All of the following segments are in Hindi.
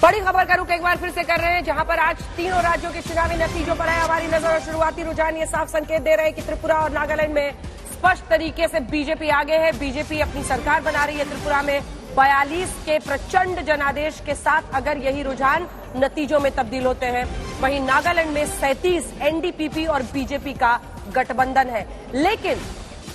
बड़ी खबर का रुख एक बार फिर से कर रहे हैं, जहां पर आज तीनों राज्यों के चुनावी नतीजों पर है हमारी नजर। और शुरुआती रुझान ये साफ संकेत दे रहे हैं कि त्रिपुरा और नागालैंड में स्पष्ट तरीके से बीजेपी आगे है। बीजेपी अपनी सरकार बना रही है त्रिपुरा में 42 के प्रचंड जनादेश के साथ। अगर यही रुझान नतीजों में तब्दील होते हैं, वहीं नागालैंड में 37 एनडीपीपी और बीजेपी का गठबंधन है। लेकिन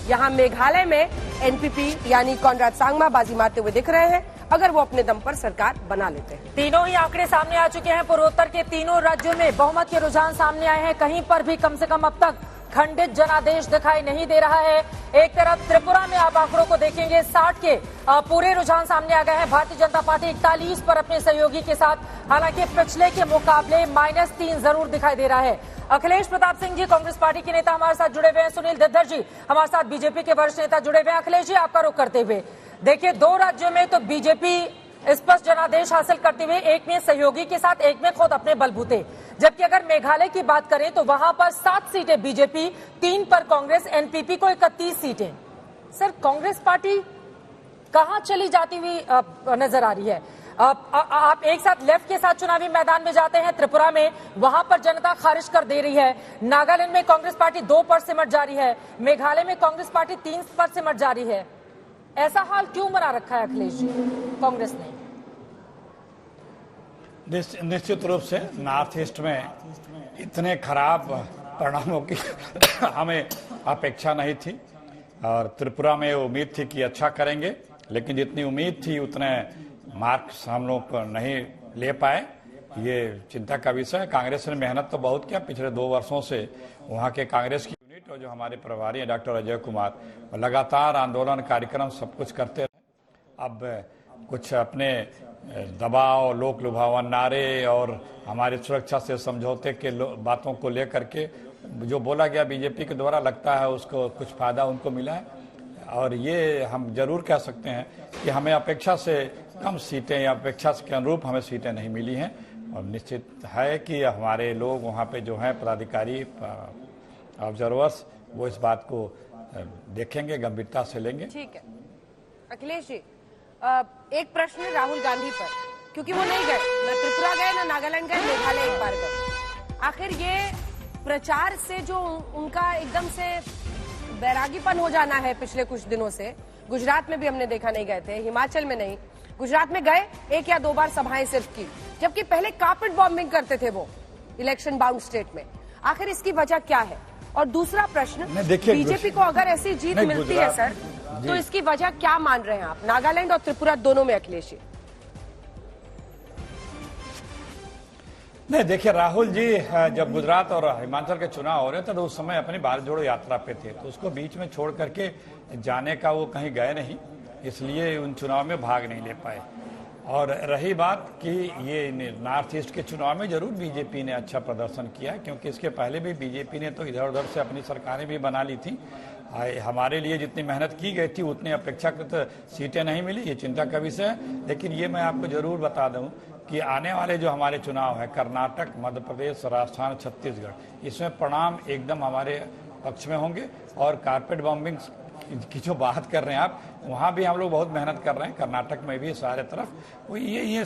यहां मेघालय में एनपीपी यानी कॉनराड सांगमा बाजी मारते हुए दिख रहे हैं, अगर वो अपने दम पर सरकार बना लेते हैं। तीनों ही आंकड़े सामने आ चुके हैं। पूर्वोत्तर के तीनों राज्यों में बहुमत के रुझान सामने आए हैं। कहीं पर भी कम से कम अब तक खंडित जनादेश दिखाई नहीं दे रहा है। एक तरफ त्रिपुरा में आप आंकड़ों को देखेंगे, 60 के पूरे रुझान सामने आ गए हैं। भारतीय जनता पार्टी 41 पर अपने सहयोगी के साथ, हालांकि पिछले के मुकाबले -3 जरूर दिखाई दे रहा है। अखिलेश प्रताप सिंह जी कांग्रेस पार्टी के नेता हमारे साथ जुड़े हुए हैं। सुनील दद्दर जी हमारे साथ बीजेपी के वरिष्ठ नेता जुड़े हुए हैं। अखिलेश जी, आपका रुख करते हुए देखिए, 2 राज्यों में तो बीजेपी स्पष्ट जनादेश हासिल करते हुए, एक में सहयोगी के साथ, एक में खुद अपने बलबूते। जबकि अगर मेघालय की बात करें तो वहां पर 7 सीटें बीजेपी, 3 पर कांग्रेस, एनपीपी को 31 सीटें। सर, कांग्रेस पार्टी कहां चली जाती हुई नजर आ रही है? आप एक साथ लेफ्ट के साथ चुनावी मैदान में जाते हैं। त्रिपुरा में वहां पर जनता खारिज कर दे रही है। नागालैंड में कांग्रेस पार्टी 2 पर सिमट जा रही है। मेघालय में कांग्रेस पार्टी 3 पर सिमट जा रही है। ऐसा हाल क्यों बना रखा है अखिलेश जी कांग्रेस ने? निश्चित रूप से नॉर्थ ईस्ट में इतने खराब परिणामों की हमें अपेक्षा नहीं थी और त्रिपुरा में उम्मीद थी कि अच्छा करेंगे, लेकिन जितनी उम्मीद थी उतने मार्क्स हम लोग को नहीं ले पाए। ये चिंता का विषय है। कांग्रेस ने मेहनत तो बहुत किया पिछले 2 वर्षों से। वहाँ के कांग्रेस की यूनिट और जो हमारे प्रभारी हैं डॉक्टर अजय कुमार, लगातार आंदोलन कार्यक्रम सब कुछ करते रहे। अब कुछ अपने दबाव, लोक लुभावन नारे और हमारी सुरक्षा से समझौते के बातों को लेकर के जो बोला गया बीजेपी के द्वारा, लगता है उसको कुछ फायदा उनको मिला है। और ये हम जरूर कह सकते हैं कि हमें अपेक्षा से कम सीटें या अपेक्षा के अनुरूप हमें सीटें नहीं मिली हैं। और निश्चित है कि हमारे लोग वहाँ पे जो हैं पदाधिकारी, ऑब्जर्वर्स, वो इस बात को देखेंगे, गंभीरता से लेंगे। ठीक है अखिलेश जी, एक प्रश्न राहुल गांधी पर, क्योंकि वो नहीं गए, न त्रिपुरा गए, न नागालैंड गए, मेघालय एक बार गए। आखिर ये प्रचार से जो उनका एकदम से बैरागीपन हो जाना है पिछले कुछ दिनों से, गुजरात में भी हमने देखा नहीं गए थे, हिमाचल में नहीं, गुजरात में गए 1 या 2 बार सभाएं सिर्फ की, जबकि पहले कार्पेट बॉम्बिंग करते थे वो इलेक्शन बाउंड स्टेट में। आखिर इसकी वजह क्या है? और दूसरा प्रश्न, बीजेपी को अगर ऐसी जीत मिलती है सर, तो इसकी वजह क्या मान रहे हैं आप नागालैंड और त्रिपुरा दोनों में? अखिलेश जी, नहीं, देखिए, राहुल जी जब गुजरात और हिमाचल के चुनाव हो रहे थे तो उस समय अपनी भारत जोड़ो यात्रा पे थे, तो उसको बीच में छोड़ करके जाने का वो कहीं गए नहीं, इसलिए उन चुनाव में भाग नहीं ले पाए। और रही बात कि ये नॉर्थ ईस्ट के चुनाव में जरूर बीजेपी ने अच्छा प्रदर्शन किया, क्योंकि इसके पहले भी बीजेपी ने तो इधर उधर से अपनी सरकारें भी बना ली थी। हमारे लिए जितनी मेहनत की गई थी उतनी अपेक्षाकृत सीटें नहीं मिली, ये चिंता का विषय है। लेकिन ये मैं आपको जरूर बता दूं कि आने वाले जो हमारे चुनाव है, कर्नाटक, मध्य प्रदेश, राजस्थान, छत्तीसगढ़, इसमें परिणाम एकदम हमारे पक्ष में होंगे। और कारपेट बॉम्बिंग की जो बात कर रहे हैं आप, वहाँ भी हम लोग बहुत मेहनत कर रहे हैं। कर्नाटक में भी सारे तरफ ये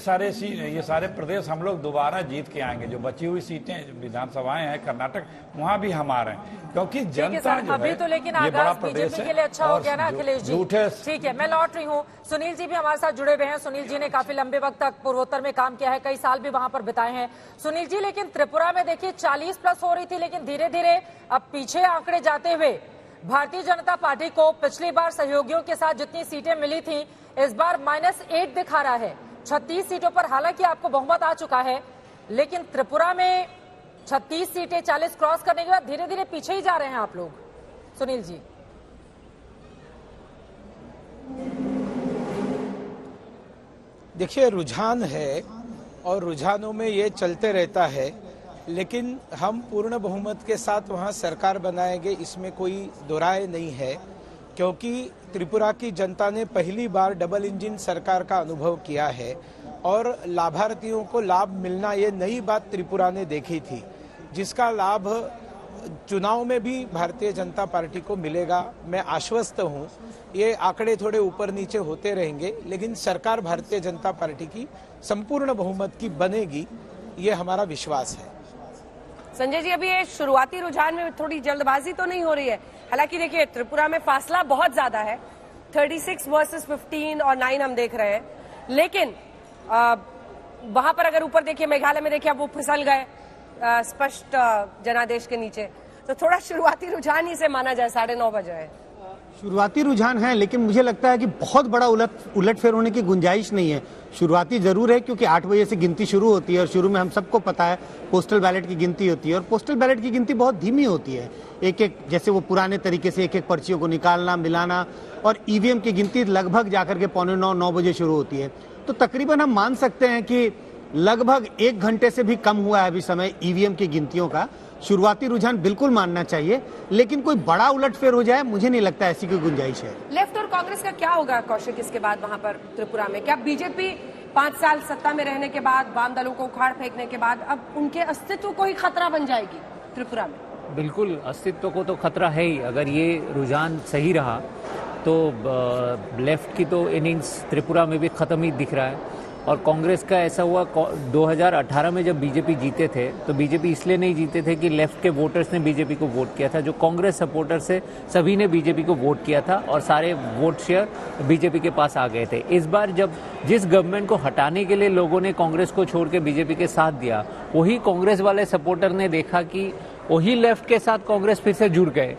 सारे प्रदेश हम लोग दोबारा जीत के आएंगे। जो बची हुई सीटें विधानसभाएं हैं कर्नाटक, वहाँ भी हम आ रहे हैं, क्योंकि जनता जो अभी है, तो लेकिन ये बड़ा आगाज प्रदेश बीजेपी के लिए अच्छा हो गया ना अखिलेश जी? ठीक है, मैं लौट रही हूँ। सुनील जी भी हमारे साथ जुड़े हुए हैं। सुनील जी ने काफी लंबे वक्त तक पूर्वोत्तर में काम किया है, कई साल भी वहां पर बिताए हैं। सुनील जी, लेकिन त्रिपुरा में देखिए 40+ हो रही थी, लेकिन धीरे धीरे अब पीछे आंकड़े जाते हुए भारतीय जनता पार्टी को पिछली बार सहयोगियों के साथ जितनी सीटें मिली थी, इस बार -8 दिखा रहा है 36 सीटों पर। हालांकि आपको बहुमत आ चुका है, लेकिन त्रिपुरा में 36 सीटें 40 क्रॉस करने के बाद धीरे धीरे पीछे ही जा रहे हैं आप लोग। सुनील जी, देखिए, रुझान है और रुझानों में ये चलते रहता है, लेकिन हम पूर्ण बहुमत के साथ वहाँ सरकार बनाएंगे, इसमें कोई दोराय नहीं है, क्योंकि त्रिपुरा की जनता ने पहली बार डबल इंजन सरकार का अनुभव किया है और लाभार्थियों को लाभ मिलना, ये नई बात त्रिपुरा ने देखी थी, जिसका लाभ चुनाव में भी भारतीय जनता पार्टी को मिलेगा, मैं आश्वस्त हूं। ये आंकड़े थोड़े ऊपर नीचे होते रहेंगे, लेकिन सरकार भारतीय जनता पार्टी की संपूर्ण बहुमत की बनेगी, ये हमारा विश्वास है। संजय जी, अभी ये शुरुआती रुझान में थोड़ी जल्दबाजी तो नहीं हो रही है? हालांकि देखिए, त्रिपुरा में फासला बहुत ज्यादा है, 36 वर्सेस 15 और 9 हम देख रहे हैं, लेकिन वहां पर अगर ऊपर देखिए, मेघालय में देखिए, अब वो फिसल गए स्पष्ट जनादेश के नीचे, तो थोड़ा शुरुआती रुझान ही से माना जाए, 9:30 बजे है। शुरुआती रुझान है, लेकिन मुझे लगता है कि बहुत बड़ा उलटफेर होने की गुंजाइश नहीं है। शुरुआती जरूर है, क्योंकि 8 बजे से गिनती शुरू होती है और शुरू में हम सबको पता है पोस्टल बैलेट की गिनती होती है, और पोस्टल बैलेट की गिनती बहुत धीमी होती है। एक एक, जैसे वो पुराने तरीके से एक एक पर्चियों को निकालना, मिलाना, और ईवीएम की गिनती लगभग जाकर के 8:45-9 बजे शुरू होती है। तो तकरीबन हम मान सकते हैं कि लगभग 1 घंटे से भी कम हुआ है अभी समय ईवीएम की गिनतियों का। शुरुआती रुझान बिल्कुल मानना चाहिए, लेकिन कोई बड़ा उलटफेर हो जाए, मुझे नहीं लगता ऐसी कोई गुंजाइश है। लेफ्ट और कांग्रेस का क्या होगा कौशिक इसके बाद वहां पर त्रिपुरा में? क्या बीजेपी 5 साल सत्ता में रहने के बाद, वाम दलों को उखाड़ फेंकने के बाद, अब उनके अस्तित्व को ही खतरा बन जाएगी त्रिपुरा में? बिल्कुल, अस्तित्व को तो खतरा है ही। अगर ये रुझान सही रहा तो लेफ्ट की तो इनिंग्स त्रिपुरा में भी खत्म ही दिख रहा है। और कांग्रेस का ऐसा हुआ, 2018 में जब बीजेपी जीते थे तो बीजेपी इसलिए नहीं जीते थे कि लेफ्ट के वोटर्स ने बीजेपी को वोट किया था। जो कांग्रेस सपोर्टर्स है सभी ने बीजेपी को वोट किया था और सारे वोट शेयर बीजेपी के पास आ गए थे। इस बार जब जिस गवर्नमेंट को हटाने के लिए लोगों ने कांग्रेस को छोड़ के बीजेपी के साथ दिया, वही कांग्रेस वाले सपोर्टर ने देखा कि वही लेफ्ट के साथ कांग्रेस फिर से जुड़ गए,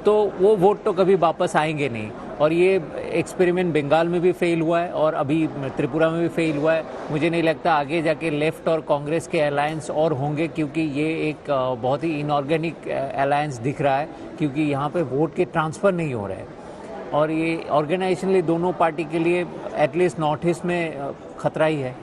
तो वो वोट तो कभी वापस आएंगे नहीं। और ये एक्सपेरिमेंट बंगाल में भी फेल हुआ है और अभी त्रिपुरा में भी फेल हुआ है। मुझे नहीं लगता आगे जाके लेफ्ट और कांग्रेस के अलायंस और होंगे, क्योंकि ये एक बहुत ही इनऑर्गेनिक अलायंस दिख रहा है, क्योंकि यहाँ पे वोट के ट्रांसफर नहीं हो रहे हैं। और ये ऑर्गेनाइजेशनली दोनों पार्टी के लिए एटलीस्ट नॉर्थ ईस्ट में खतरा ही है।